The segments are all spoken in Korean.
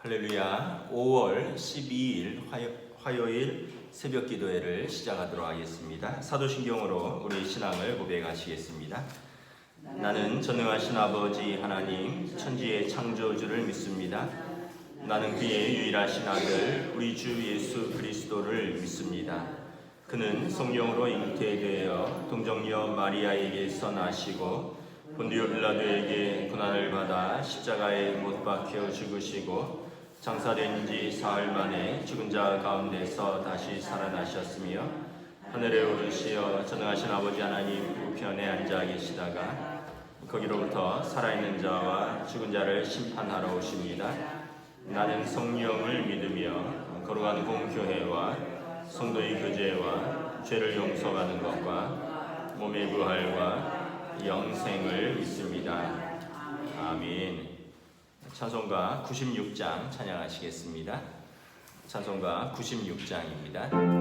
할렐루야. 5월 12일 화요일 새벽 기도회를 시작하도록 하겠습니다. 사도신경으로 우리 신앙을 고백하시겠습니다. 나는 전능하신 아버지 하나님 천지의 창조주를 믿습니다. 나는 그의 유일하신 아들 우리 주 예수 그리스도를 믿습니다. 그는 성령으로 잉태되어 동정녀 마리아에게서 나시고 본디오 빌라도에게 고난을 받아 십자가에 못 박혀 죽으시고 장사된 지 사흘 만에 죽은 자 가운데서 다시 살아나셨으며 하늘에 오르시어 전능하신 아버지 하나님 우편에 앉아 계시다가 거기로부터 살아있는 자와 죽은 자를 심판하러 오십니다. 나는 성령을 믿으며 거룩한 공교회와 성도의 교제와 죄를 용서받는 것과 몸의 부활과 영생을 믿습니다. 아멘. 찬송가 96장 찬양하시겠습니다. 찬송가 96장입니다.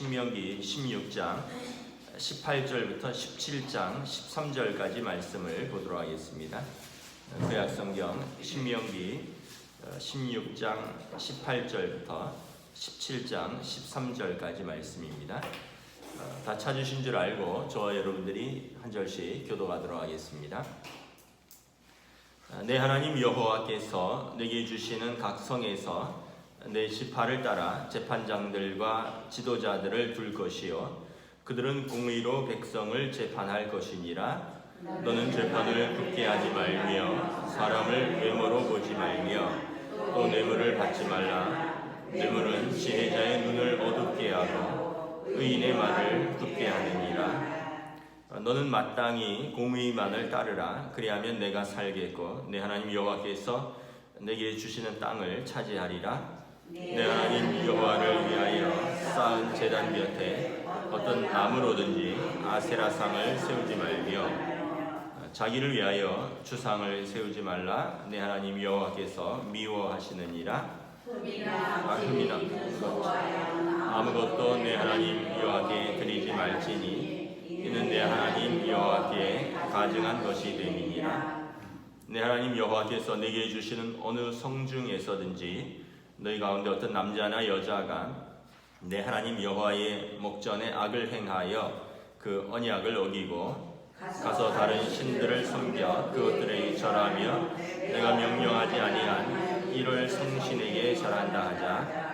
신명기 16장 18절부터 17장 13절까지 말씀을 보도록 하겠습니다. 구약성경 신명기 16장 18절부터 17장 13절까지 말씀입니다. 다 찾으신 줄 알고 저와 여러분들이 한 절씩 교독하도록 하겠습니다. 내 하나님 여호와께서 내게 주시는 각 성에서 내 지파를 따라 재판장들과 지도자들을 둘 것이요 그들은 공의로 백성을 재판할 것이니라. 너는 재판을 굳게 하지 말며 사람을 외모로 보지 말며 또 뇌물을 받지 말라. 뇌물은 지혜자의 눈을 어둡게 하고 의인의 말을 굳게 하느니라. 너는 마땅히 공의만을 따르라. 그리하면 내가 살겠고 내 하나님 여호와께서 내게 주시는 땅을 차지하리라. 내 하나님 여호와를 위하여 쌓은 제단 곁에 어떤 나무로든지 아세라상을 세우지 말며 자기를 위하여 주상을 세우지 말라. 내 하나님 여호와께서 미워하시느니라. 흠이나 아무것도 내 하나님 여호와께 드리지 말지니 이는 내 하나님 여호와께 가증한 것이 됨이니라. 내 하나님 여호와께서 내게 주시는 어느 성중에서든지 너희 가운데 어떤 남자나 여자가 내 하나님 여호와의 목전에 악을 행하여 그 언약을 어기고 가서 다른 신들을 섬겨 그것들에게 절하며 내가 명령하지 아니한 이를 성신에게 절한다 하자.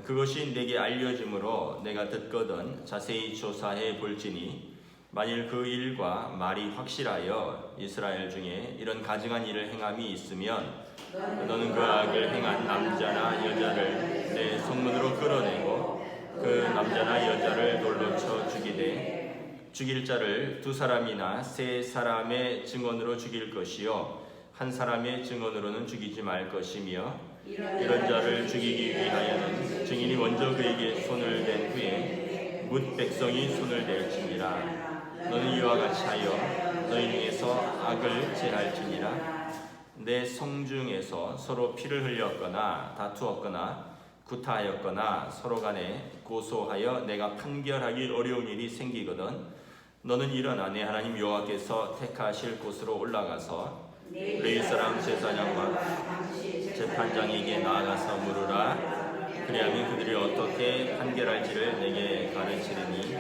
그것이 내게 알려짐으로 내가 듣거든 자세히 조사해 볼지니 만일 그 일과 말이 확실하여 이스라엘 중에 이런 가증한 일을 행함이 있으면 너는 그 악을 행한 남자나 여자를 내 성문으로 끌어내고 그 남자나 여자를 돌로 쳐 죽이되 죽일 자를 2사람이나 3사람의 증언으로 죽일 것이요 한 사람의 증언으로는 죽이지 말 것이며 이런 자를 죽이기 위하여는 증인이 먼저 그에게 손을 댄 후에 뭇 백성이 손을 댈지니라. 너는 이와 같이 하여 너희 중에서 악을 제할지니라. 내 성중에서 서로 피를 흘렸거나 다투었거나 구타하였거나 서로 간에 고소하여 내가 판결하기 어려운 일이 생기거든 너는 일어나 내 하나님 여호와께서 택하실 곳으로 올라가서 레위 사람 제사장과 재판장에게 나아가서 물으라. 그리하면 그들이 어떻게 판결할지를 내게 가르치리니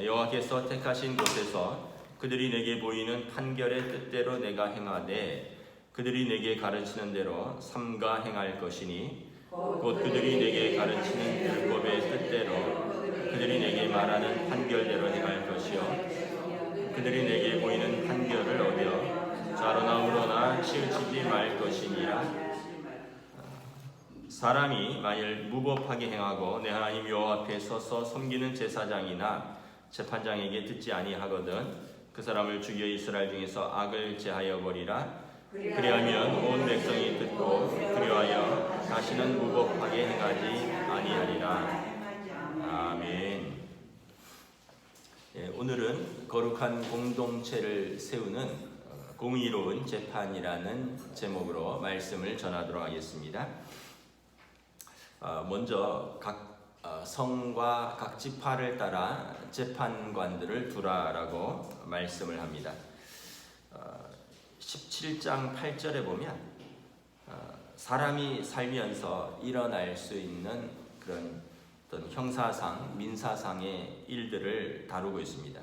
여호와께서 택하신 곳에서 그들이 내게 보이는 판결의 뜻대로 내가 행하되 그들이 내게 가르치는 대로 삼가 행할 것이니 곧 그들이 내게 가르치는 율법의 뜻대로 그들이 내게 말하는 판결대로 행할 것이요 그들이 내게 보이는 판결을 어겨 좌로나 우로나 치우치지 말 것이니라. 사람이 만일 무법하게 행하고 내 하나님 여호와 앞에 서서 섬기는 제사장이나 재판장에게 듣지 아니하거든 그 사람을 죽여 이스라엘 중에서 악을 제하여 버리라. 그리하면 온 백성이 듣고 그리하여 다시는 무법하게 행하지 아니하리라. 아멘. 오늘은 거룩한 공동체를 세우는 공의로운 재판이라는 제목으로 말씀을 전하도록 하겠습니다. 먼저 각 성과 각 지파를 따라 재판관들을 두라라고 말씀을 합니다. 17장 8절에 보면 사람이 살면서 일어날 수 있는 그런 어떤 형사상, 민사상의 일들을 다루고 있습니다.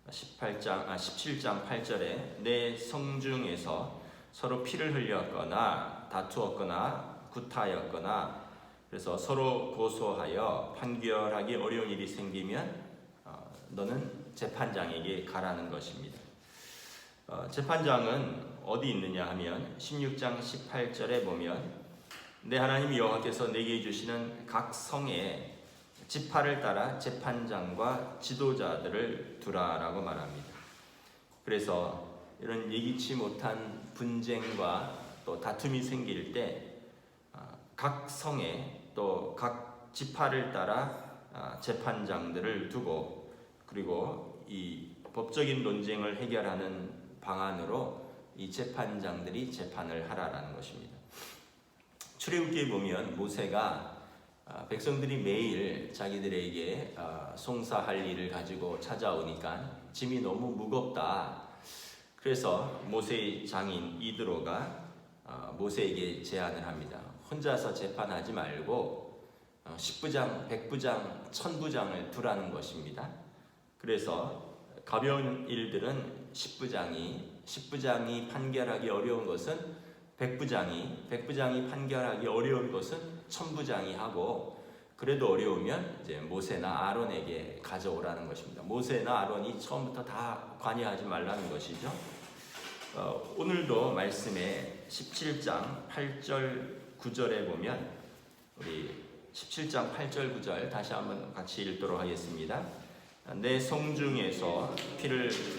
17장 8절에 내 성중에서 서로 피를 흘렸거나 다투었거나 구타하였거나 그래서 서로 고소하여 판결하기 어려운 일이 생기면 너는 재판장에게 가라는 것입니다. 재판장은 어디 있느냐 하면 16장 18절에 보면 내 하나님 여호와께서 내게 주시는 각 성에 지파를 따라 재판장과 지도자들을 두라라고 말합니다. 그래서 이런 예기치 못한 분쟁과 또 다툼이 생길 때 각 성에 또 각 지파를 따라 재판장들을 두고 그리고 이 법적인 논쟁을 해결하는 방안으로 이 재판장들이 재판을 하라라는 것입니다. 출애굽기에 보면 모세가 백성들이 매일 자기들에게 송사할 일을 가지고 찾아오니까 짐이 너무 무겁다. 그래서 모세의 장인 이드로가 모세에게 제안을 합니다. 혼자서 재판하지 말고 10부장, 100부장, 1000부장을 두라는 것입니다. 그래서 가벼운 일들은 10부장이 판결하기 어려운 것은 100부장이 판결하기 어려운 것은 1000부장이 하고 그래도 어려우면 이제 모세나 아론에게 가져오라는 것입니다. 모세나 아론이 처음부터 다 관여하지 말라는 것이죠. 오늘도 말씀에 17장 8절 9절에 보면 우리 17장 8절 9절 다시 한번 같이 읽도록 하겠습니다. 내 성중에서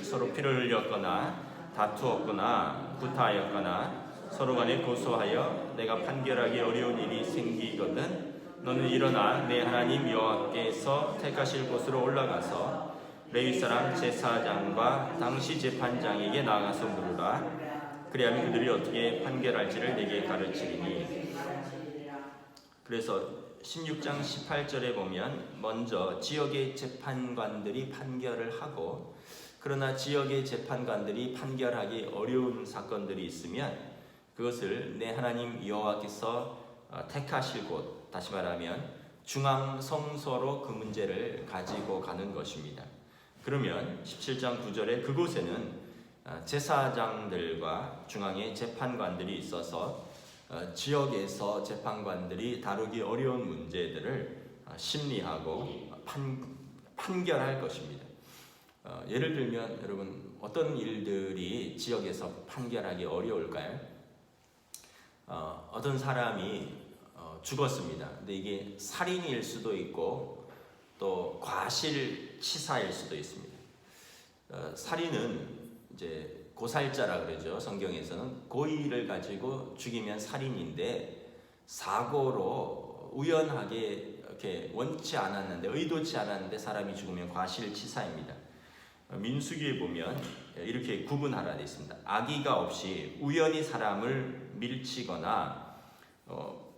서로 피를 흘렸거나 다투었거나 구타하였거나 서로 간에 고소하여 내가 판결하기 어려운 일이 생기거든 너는 일어나 내 하나님 여호와께서 택하실 곳으로 올라가서 레위 사람 제사장과 당시 재판장에게 나가서 물으라. 그리하면 그들이 어떻게 판결할지를 내게 가르치리니. 그래서 16장 18절에 보면 먼저 지역의 재판관들이 판결을 하고 그러나 지역의 재판관들이 판결하기 어려운 사건들이 있으면 그것을 내 하나님 여호와께서 택하실 곳, 다시 말하면 중앙 성소로 그 문제를 가지고 가는 것입니다. 그러면 17장 9절에 그곳에는 제사장들과 중앙의 재판관들이 있어서 지역에서 재판관들이 다루기 어려운 문제들을 심리하고 판결할 것입니다. 예를 들면 여러분 어떤 일들이 지역에서 판결하기 어려울까요? 어떤 사람이 죽었습니다. 근데 이게 살인일 수도 있고 또 과실치사일 수도 있습니다. 살인은 이제 고살자라 그러죠. 성경에서는 고의를 가지고 죽이면 살인인데 사고로 우연하게 이렇게 원치 않았는데 의도치 않았는데 사람이 죽으면 과실치사입니다. 민수기에 보면 이렇게 구분하라 되어 있습니다. 악의가 없이 우연히 사람을 밀치거나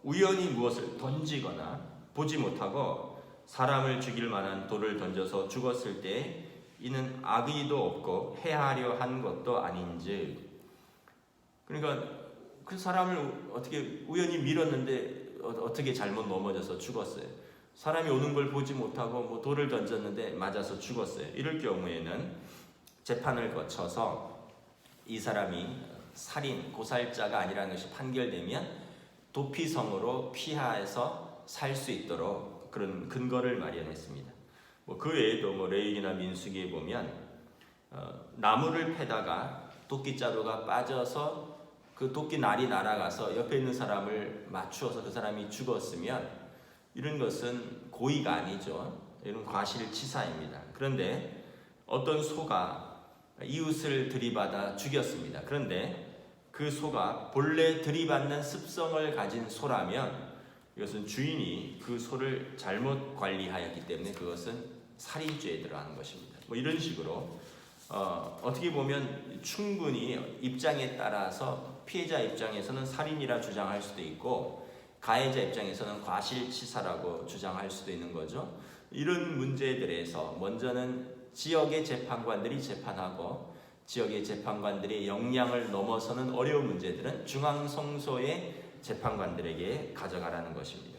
우연히 무엇을 던지거나 보지 못하고 사람을 죽일 만한 돌을 던져서 죽었을 때 이는 악의도 없고 해하려 한 것도 아닌즉, 그러니까 그 사람을 어떻게 우연히 밀었는데 어떻게 잘못 넘어져서 죽었어요. 사람이 오는 걸 보지 못하고 뭐 돌을 던졌는데 맞아서 죽었어요. 이럴 경우에는 재판을 거쳐서 이 사람이 살인, 고살자가 아니라는 것이 판결되면 도피성으로 피하해서 살 수 있도록 그런 근거를 마련했습니다. 그 외에도 레위기나 민수기에 보면 나무를 패다가 도끼자루가 빠져서 그 도끼 날이 날아가서 옆에 있는 사람을 맞추어서 그 사람이 죽었으면 이런 것은 고의가 아니죠. 이런 과실치사입니다. 그런데 어떤 소가 이웃을 들이받아 죽였습니다. 그런데 그 소가 본래 들이받는 습성을 가진 소라면 이것은 주인이 그 소를 잘못 관리하였기 때문에 그것은 살인죄에 들어가는 것입니다. 이런 식으로 어떻게 보면 충분히 입장에 따라서 피해자 입장에서는 살인이라 주장할 수도 있고 가해자 입장에서는 과실치사라고 주장할 수도 있는 거죠. 이런 문제들에서 먼저는 지역의 재판관들이 재판하고 지역의 재판관들의 역량을 넘어서는 어려운 문제들은 중앙성소의 재판관들에게 가져가라는 것입니다.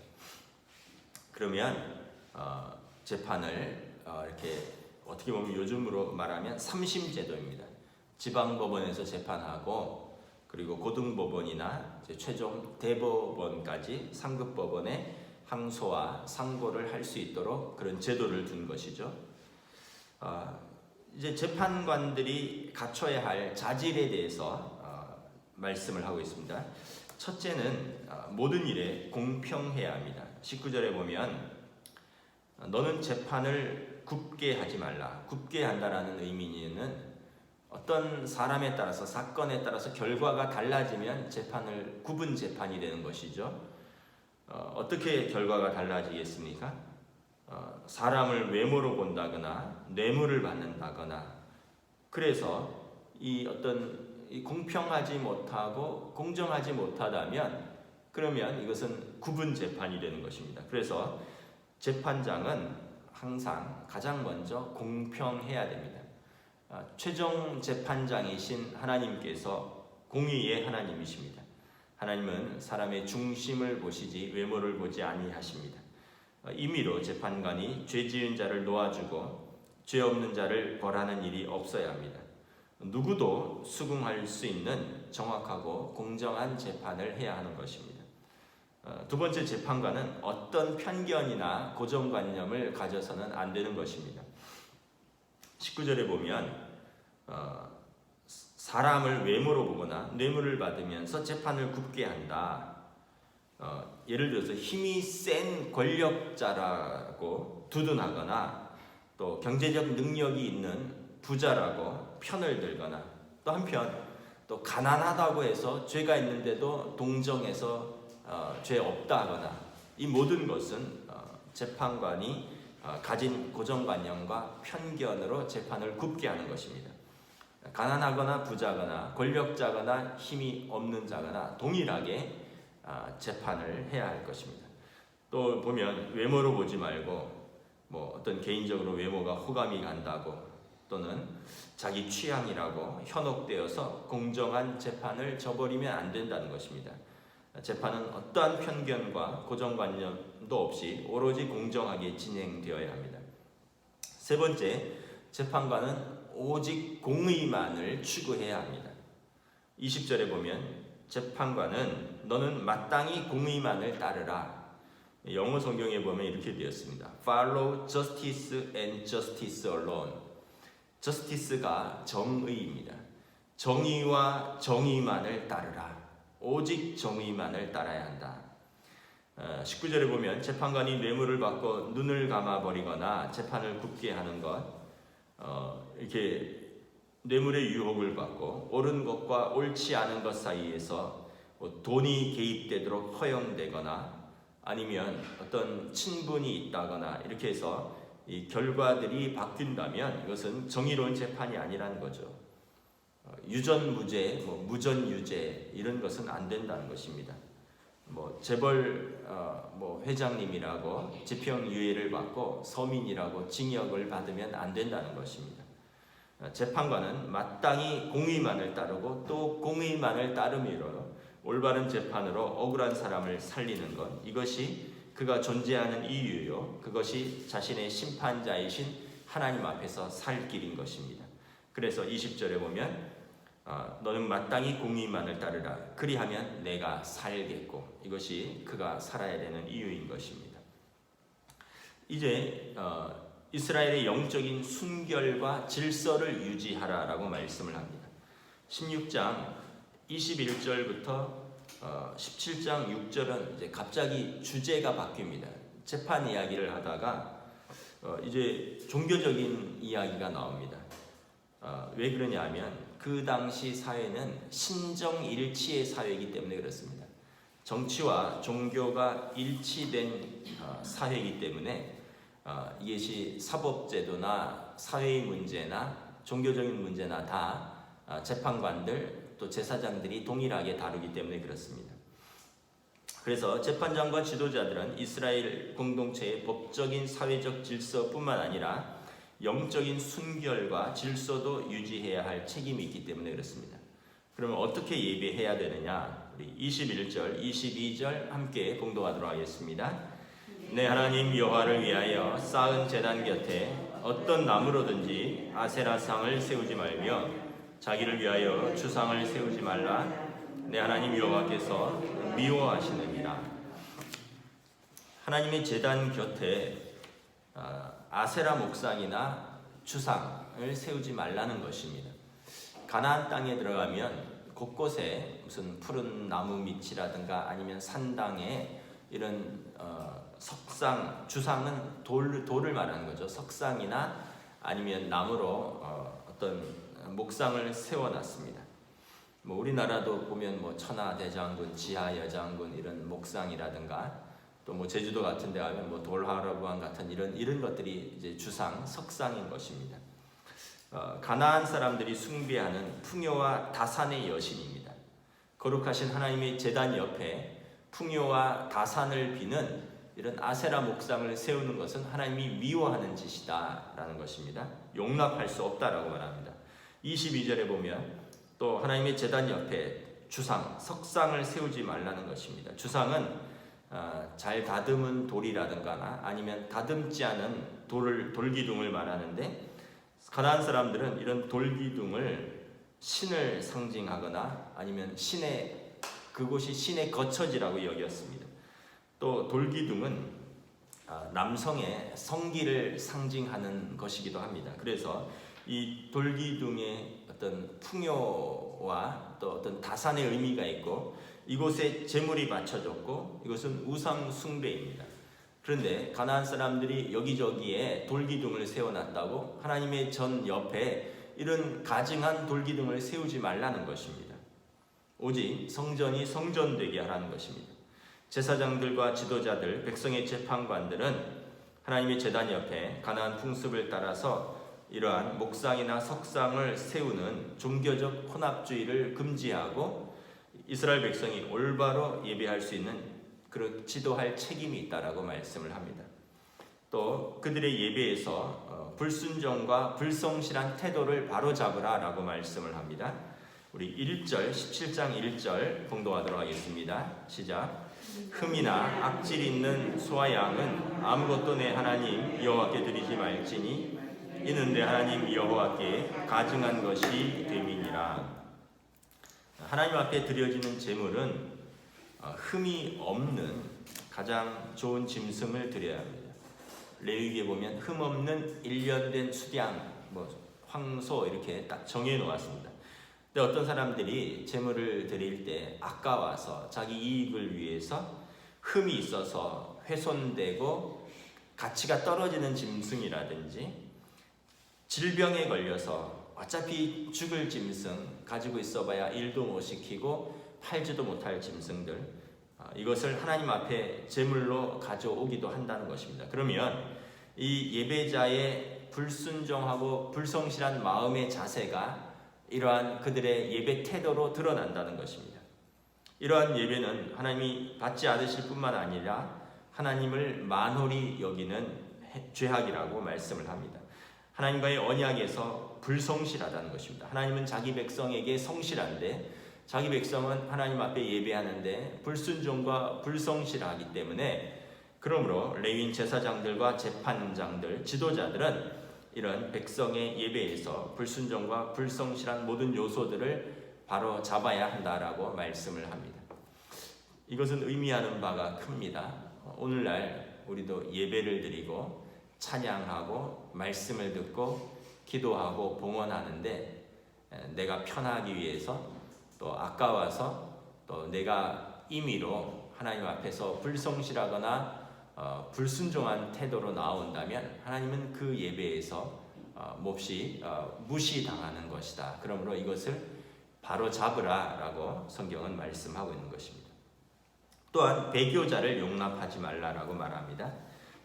그러면 재판을 이렇게 어떻게 보면 요즘으로 말하면 삼심제도입니다. 지방법원에서 재판하고 그리고 고등법원이나 최종 대법원까지 상급법원에 항소와 상고를 할 수 있도록 그런 제도를 둔 것이죠. 이제 재판관들이 갖춰야 할 자질에 대해서 말씀을 하고 있습니다. 첫째는 모든 일에 공평해야 합니다. 19절에 보면 너는 재판을 굽게 하지 말라. 굽게 한다라는 의미는 어떤 사람에 따라서 사건에 따라서 결과가 달라지면 재판을 굽은 재판이 되는 것이죠. 어떻게 결과가 달라지겠습니까? 사람을 외모로 본다거나 뇌물을 받는다거나 그래서 이 공평하지 못하고 공정하지 못하다면 그러면 이것은 굽은 재판이 되는 것입니다. 그래서 재판장은 항상 가장 먼저 공평해야 됩니다. 최종 재판장이신 하나님께서 공의의 하나님이십니다. 하나님은 사람의 중심을 보시지 외모를 보지 아니하십니다. 임의로 재판관이 죄 지은 자를 놓아주고 죄 없는 자를 벌하는 일이 없어야 합니다. 누구도 수긍할 수 있는 정확하고 공정한 재판을 해야 하는 것입니다. 두 번째, 재판관은 어떤 편견이나 고정관념을 가져서는 안 되는 것입니다. 19절에 보면 사람을 외모로 보거나 뇌물을 받으면서 재판을 굽게 한다. 예를 들어서 힘이 센 권력자라고 두둔하거나 또 경제적 능력이 있는 부자라고 편을 들거나 또 한편 또 가난하다고 해서 죄가 있는데도 동정해서 죄 없다 하거나 이 모든 것은 재판관이 가진 고정관념과 편견으로 재판을 굽게 하는 것입니다. 가난하거나 부자거나 권력자거나 힘이 없는 자거나 동일하게 재판을 해야 할 것입니다. 또 보면 외모로 보지 말고 어떤 개인적으로 외모가 호감이 간다고 또는 자기 취향이라고 현혹되어서 공정한 재판을 저버리면 안 된다는 것입니다. 재판은 어떠한 편견과 고정관념도 없이 오로지 공정하게 진행되어야 합니다. 세 번째, 재판관은 오직 공의만을 추구해야 합니다. 20절에 보면 재판관은 너는 마땅히 공의만을 따르라. 영어 성경에 보면 이렇게 되었습니다. Follow justice and justice alone. justice가 정의입니다. 정의와 정의만을 따르라. 오직 정의만을 따라야 한다. 19절에 보면 재판관이 뇌물을 받고 눈을 감아버리거나 재판을 굽게 하는 것, 이렇게 뇌물의 유혹을 받고 옳은 것과 옳지 않은 것 사이에서 돈이 개입되도록 허용되거나 아니면 어떤 친분이 있다거나 이렇게 해서 이 결과들이 바뀐다면 이것은 정의로운 재판이 아니라는 거죠. 유전무죄, 무전유죄 이런 것은 안 된다는 것입니다. 재벌 회장님이라고 집행유예를 받고 서민이라고 징역을 받으면 안 된다는 것입니다. 재판관은 마땅히 공의만을 따르고 또 공의만을 따름으로 올바른 재판으로 억울한 사람을 살리는 것, 이것이 그가 존재하는 이유요, 그것이 자신의 심판자이신 하나님 앞에서 살 길인 것입니다. 그래서 20절에 보면 너는 마땅히 공의만을 따르라. 그리하면 내가 살겠고, 이것이 그가 살아야 되는 이유인 것입니다. 이제 이스라엘의 영적인 순결과 질서를 유지하라라고 말씀을 합니다. 16장 21절부터 17장 6절은 이제 갑자기 주제가 바뀝니다. 재판 이야기를 하다가 이제 종교적인 이야기가 나옵니다. 왜 그러냐면 그 당시 사회는 신정일치의 사회이기 때문에 그렇습니다. 정치와 종교가 일치된 사회이기 때문에 이것이 사법제도나 사회의 문제나 종교적인 문제나 다 재판관들 또 제사장들이 동일하게 다루기 때문에 그렇습니다. 그래서 재판장과 지도자들은 이스라엘 공동체의 법적인 사회적 질서뿐만 아니라 영적인 순결과 질서도 유지해야 할 책임이 있기 때문에 그렇습니다. 그러면 어떻게 예배해야 되느냐? 우리 21절, 22절 함께 봉독하도록 하겠습니다. 내 하나님 여호와를 위하여 쌓은 제단 곁에 어떤 나무로든지 아세라상을 세우지 말며 자기를 위하여 주상을 세우지 말라. 내 하나님 여호와께서 미워하시느니라. 하나님의 제단 곁에 아세라 목상이나 주상을 세우지 말라는 것입니다. 가나안 땅에 들어가면 곳곳에 무슨 푸른 나무 밑이라든가 아니면 산당에 이런 석상, 주상은 돌을 말하는 거죠. 석상이나 아니면 나무로 어떤 목상을 세워놨습니다. 우리나라도 보면 천하대장군, 지하여장군 이런 목상이라든가 또 제주도 같은 데 가면 돌하라부안 같은 이런 것들이 이제 주상, 석상인 것입니다. 가나안 사람들이 숭배하는 풍요와 다산의 여신입니다. 거룩하신 하나님의 제단 옆에 풍요와 다산을 비는 이런 아세라 목상을 세우는 것은 하나님이 미워하는 짓이다 라는 것입니다. 용납할 수 없다라고 말합니다. 22절에 보면 또 하나님의 제단 옆에 주상, 석상을 세우지 말라는 것입니다. 주상은 잘 다듬은 돌이라든가 아니면 다듬지 않은 돌기둥을 말하는데 가나안 사람들은 이런 돌기둥을 신을 상징하거나 아니면 그곳이 신의 거처지라고 여겼습니다. 또 돌기둥은 남성의 성기를 상징하는 것이기도 합니다. 그래서 이 돌기둥의 어떤 풍요와 또 어떤 다산의 의미가 있고 이곳에 제물이 바쳐졌고 이것은 우상 숭배입니다. 그런데 가나안 사람들이 여기저기에 돌기둥을 세워놨다고 하나님의 전 옆에 이런 가증한 돌기둥을 세우지 말라는 것입니다. 오직 성전이 성전되게 하라는 것입니다. 제사장들과 지도자들, 백성의 재판관들은 하나님의 제단 옆에 가나안 풍습을 따라서 이러한 목상이나 석상을 세우는 종교적 혼합주의를 금지하고 이스라엘 백성이 올바로 예배할 수 있는 그런 지도할 책임이 있다라고 말씀을 합니다. 또 그들의 예배에서 불순종과 불성실한 태도를 바로잡으라 라고 말씀을 합니다. 우리 1절 17장 1절 공독하도록 하겠습니다. 시작. 흠이나 악질 있는 소와 양은 아무것도 내 하나님 여호와께 드리지 말지니 이는 내 하나님 여호와께 가증한 것이 됨이니라. 하나님 앞에 드려지는 제물은 흠이 없는 가장 좋은 짐승을 드려야 합니다. 레위기에 보면 흠 없는 1년 된 수양, 황소 이렇게 딱 정해 놓았습니다. 근데 어떤 사람들이 제물을 드릴 때 아까워서 자기 이익을 위해서 흠이 있어서 훼손되고 가치가 떨어지는 짐승이라든지 질병에 걸려서 어차피 죽을 짐승 가지고 있어봐야 일도 못 시키고 팔지도 못할 짐승들, 이것을 하나님 앞에 제물로 가져오기도 한다는 것입니다. 그러면 이 예배자의 불순종하고 불성실한 마음의 자세가 이러한 그들의 예배 태도로 드러난다는 것입니다. 이러한 예배는 하나님이 받지 않으실 뿐만 아니라 하나님을 만홀히 여기는 죄악이라고 말씀을 합니다. 하나님과의 언약에서 불성실하다는 것입니다. 하나님은 자기 백성에게 성실한데 자기 백성은 하나님 앞에 예배하는데 불순종과 불성실하기 때문에, 그러므로 레위인 제사장들과 재판장들, 지도자들은 이런 백성의 예배에서 불순종과 불성실한 모든 요소들을 바로 잡아야 한다라고 말씀을 합니다. 이것은 의미하는 바가 큽니다. 오늘날 우리도 예배를 드리고 찬양하고 말씀을 듣고 기도하고 봉헌하는데 내가 편하기 위해서 또 아까워서 또 내가 임의로 하나님 앞에서 불성실하거나 불순종한 태도로 나온다면 하나님은 그 예배에서 몹시 무시당하는 것이다. 그러므로 이것을 바로 잡으라 라고 성경은 말씀하고 있는 것입니다. 또한 배교자를 용납하지 말라라고 말합니다.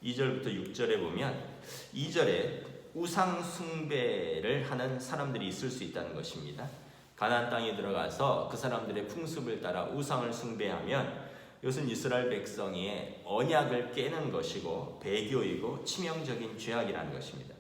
2절부터 6절에 보면 2절에 우상 숭배를 하는 사람들이 있을 수 있다는 것입니다. 가나안 땅에 들어가서 그 사람들의 풍습을 따라 우상을 숭배하면 이것은 이스라엘 백성의 언약을 깨는 것이고 배교이고 치명적인 죄악이라는 것입니다.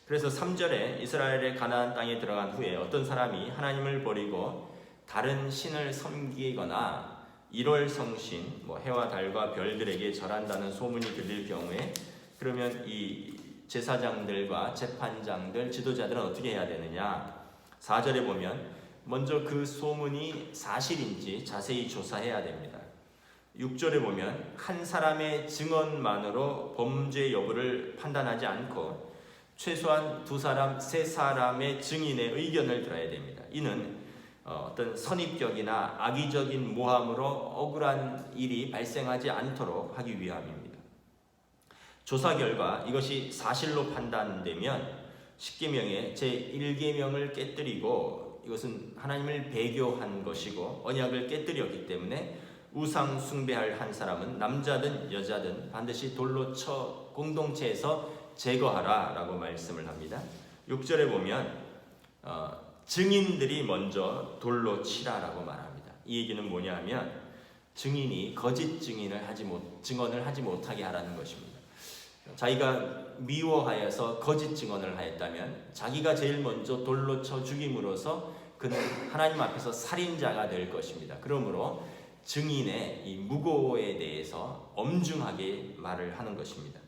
그래서 3절에 이스라엘의 가나안 땅에 들어간 후에 어떤 사람이 하나님을 버리고 다른 신을 섬기거나 1월 성신, 해와 달과 별들에게 절한다는 소문이 들릴 경우에, 그러면 이 제사장들과 재판장들, 지도자들은 어떻게 해야 되느냐? 4절에 보면 먼저 그 소문이 사실인지 자세히 조사해야 됩니다. 6절에 보면 한 사람의 증언만으로 범죄 여부를 판단하지 않고 최소한 2사람, 3사람의 증인의 의견을 들어야 됩니다. 이는 어떤 선입견이나 악의적인 모함으로 억울한 일이 발생하지 않도록 하기 위함입니다. 조사 결과 이것이 사실로 판단되면 10계명의 제1계명을 깨뜨리고 이것은 하나님을 배교한 것이고 언약을 깨뜨렸기 때문에 우상 숭배할 한 사람은 남자든 여자든 반드시 돌로 쳐 공동체에서 제거하라 라고 말씀을 합니다. 6절에 보면 증인들이 먼저 돌로 치라라고 말합니다. 이 얘기는 뭐냐 하면 증인이 거짓 증언을 하지 못하게 하라는 것입니다. 자기가 미워하여서 거짓 증언을 하였다면 자기가 제일 먼저 돌로 쳐 죽임으로써 그는 하나님 앞에서 살인자가 될 것입니다. 그러므로 증인의 이 무고에 대해서 엄중하게 말을 하는 것입니다.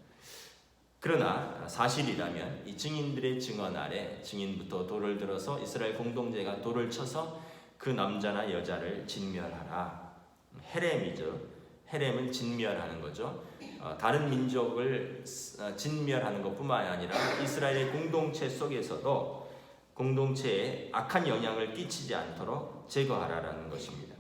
그러나 사실이라면 이 증인들의 증언 아래 증인부터 돌을 들어서 이스라엘 공동체가 돌을 쳐서 그 남자나 여자를 진멸하라. 헤렘이죠. 헤렘은 진멸하는 거죠. 다른 민족을 진멸하는 것뿐만 아니라 이스라엘의 공동체 속에서도 공동체에 악한 영향을 끼치지 않도록 제거하라라는 것입니다.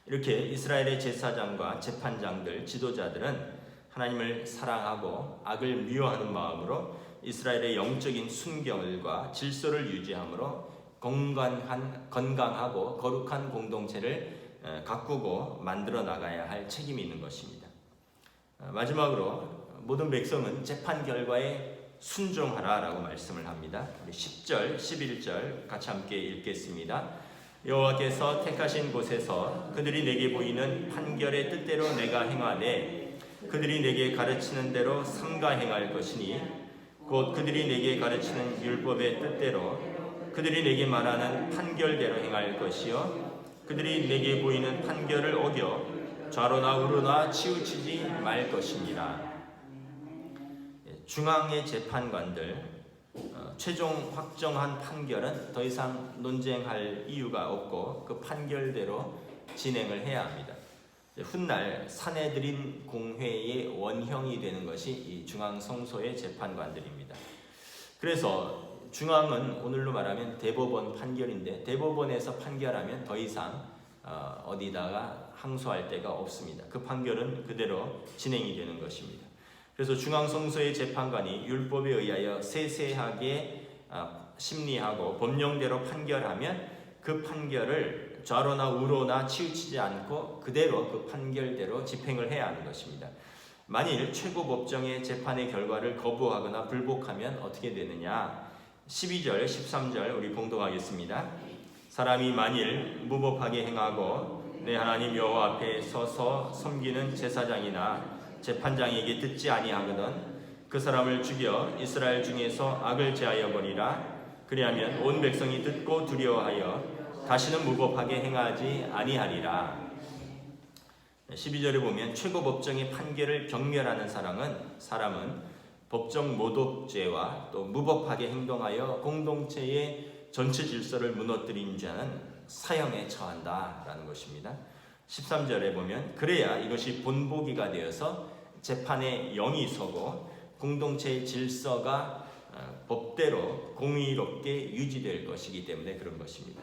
이렇게 이스라엘의 제사장과 재판장들, 지도자들은 하나님을 사랑하고 악을 미워하는 마음으로 이스라엘의 영적인 순결과 질서를 유지함으로 건강하고 거룩한 공동체를 가꾸고 만들어 나가야 할 책임이 있는 것입니다. 마지막으로 모든 백성은 재판 결과에 순종하라라고 말씀을 합니다. 10절, 11절 같이 함께 읽겠습니다. 여호와께서 택하신 곳에서 그들이 내게 보이는 판결의 뜻대로 내가 행하되 그들이 내게 가르치는 대로 삼가 행할 것이니 곧 그들이 내게 가르치는 율법의 뜻대로 그들이 내게 말하는 판결대로 행할 것이요 그들이 내게 보이는 판결을 어겨 좌로나 우로나 치우치지 말 것이니라. 중앙의 재판관들 최종 확정한 판결은 더 이상 논쟁할 이유가 없고 그 판결대로 진행을 해야 합니다. 훗날 산헤드린 공회의 원형이 되는 것이 이 중앙 성소의 재판관들입니다. 그래서 중앙은 오늘로 말하면 대법원 판결인데 대법원에서 판결하면 더 이상 어디다가 항소할 데가 없습니다. 그 판결은 그대로 진행이 되는 것입니다. 그래서 중앙 성소의 재판관이 율법에 의하여 세세하게 심리하고 법령대로 판결하면 그 판결을 좌로나 우로나 치우치지 않고 그대로 그 판결대로 집행을 해야 하는 것입니다. 만일 최고법정의 재판의 결과를 거부하거나 불복하면 어떻게 되느냐? 12절, 13절 우리 봉독하겠습니다. 사람이 만일 무법하게 행하고 내 하나님 여호와 앞에 서서 섬기는 제사장이나 재판장에게 듣지 아니하거든 그 사람을 죽여 이스라엘 중에서 악을 제하여 버리라. 그리하면 온 백성이 듣고 두려워하여 다시는 무법하게 행하지 아니하리라. 12절에 보면 최고법정의 판결을 경멸하는 사람은 법정 모독죄와 또 무법하게 행동하여 공동체의 전체 질서를 무너뜨린 자는 사형에 처한다라는 것입니다. 13절에 보면 그래야 이것이 본보기가 되어서 재판에 영이 서고 공동체의 질서가 법대로 공의롭게 유지될 것이기 때문에 그런 것입니다.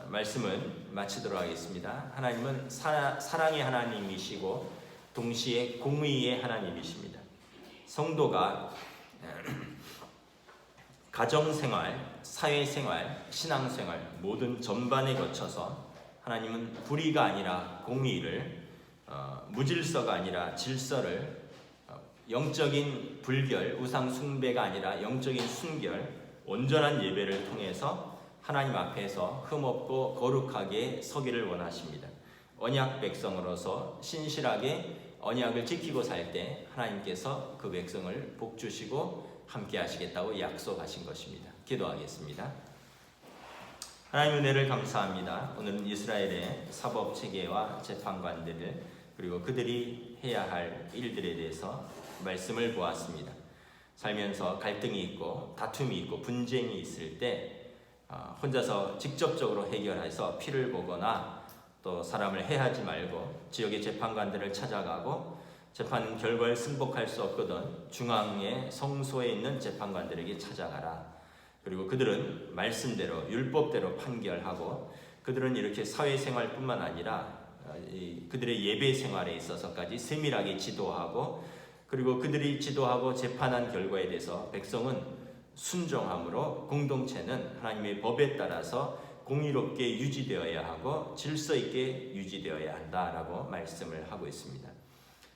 말씀은 마치도록 하겠습니다. 하나님은 사랑의 하나님이시고 동시에 공의의 하나님이십니다. 성도가 가정생활, 사회생활, 신앙생활 모든 전반에 거쳐서 하나님은 불의가 아니라 공의를 무질서가 아니라 질서를 영적인 불결, 우상 숭배가 아니라 영적인 순결, 온전한 예배를 통해서 하나님 앞에서 흠없고 거룩하게 서기를 원하십니다. 언약 백성으로서 신실하게 언약을 지키고 살 때 하나님께서 그 백성을 복주시고 함께 하시겠다고 약속하신 것입니다. 기도하겠습니다. 하나님 은혜를 감사합니다. 오늘은 이스라엘의 사법체계와 재판관들 그리고 그들이 해야 할 일들에 대해서 말씀을 보았습니다. 살면서 갈등이 있고 다툼이 있고 분쟁이 있을 때 혼자서 직접적으로 해결해서 피를 보거나 또 사람을 해하지 말고 지역의 재판관들을 찾아가고 재판 결과를 승복할 수 없거든 중앙의 성소에 있는 재판관들에게 찾아가라. 그리고 그들은 말씀대로 율법대로 판결하고 그들은 이렇게 사회생활뿐만 아니라 그들의 예배 생활에 있어서까지 세밀하게 지도하고 그리고 그들이 지도하고 재판한 결과에 대해서 백성은 순종함으로 공동체는 하나님의 법에 따라서 공의롭게 유지되어야 하고 질서 있게 유지되어야 한다라고 말씀을 하고 있습니다.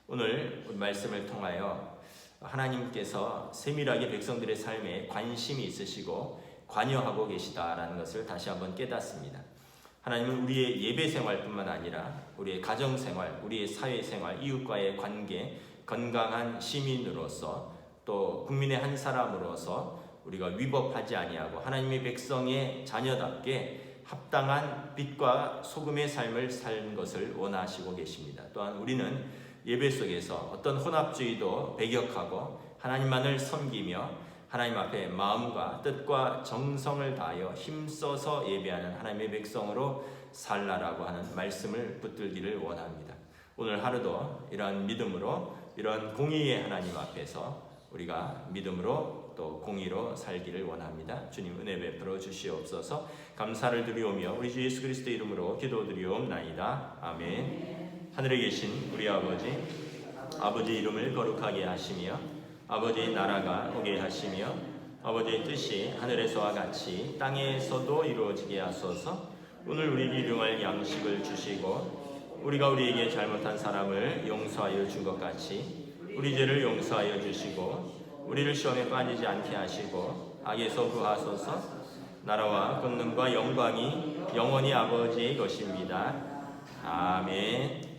오늘 말씀을 통하여 하나님께서 세밀하게 백성들의 삶에 관심이 있으시고 관여하고 계시다라는 것을 다시 한번 깨닫습니다. 하나님은 우리의 예배 생활뿐만 아니라 우리의 가정 생활, 우리의 사회 생활, 이웃과의 관계, 건강한 시민으로서 또 국민의 한 사람으로서 우리가 위법하지 아니하고 하나님의 백성의 자녀답게 합당한 빛과 소금의 삶을 사는 것을 원하시고 계십니다. 또한 우리는 예배 속에서 어떤 혼합주의도 배격하고 하나님만을 섬기며 하나님 앞에 마음과 뜻과 정성을 다하여 힘써서 예배하는 하나님의 백성으로 살라라고 하는 말씀을 붙들기를 원합니다. 오늘 하루도 이러한 믿음으로 이러한 공의의 하나님 앞에서 우리가 믿음으로 또 공의로 살기를 원합니다. 주님 은혜 베풀어 주시옵소서. 감사를 드리오며 우리 주 예수 그리스도 이름으로 기도드리옵나이다. 아멘. 하늘에 계신 우리 아버지 이름을 거룩하게 하시며 아버지의 나라가 오게 하시며 아버지의 뜻이 하늘에서와 같이 땅에서도 이루어지게 하소서. 오늘 우리에게 일용할 양식을 주시고 우리가 우리에게 잘못한 사람을 용서하여 준 것 같이 우리 죄를 용서하여 주시고 우리를 시험에 빠지지 않게 하시고 악에서 구하소서. 나라와 권능과 영광이 영원히 아버지의 것입니다. 아멘.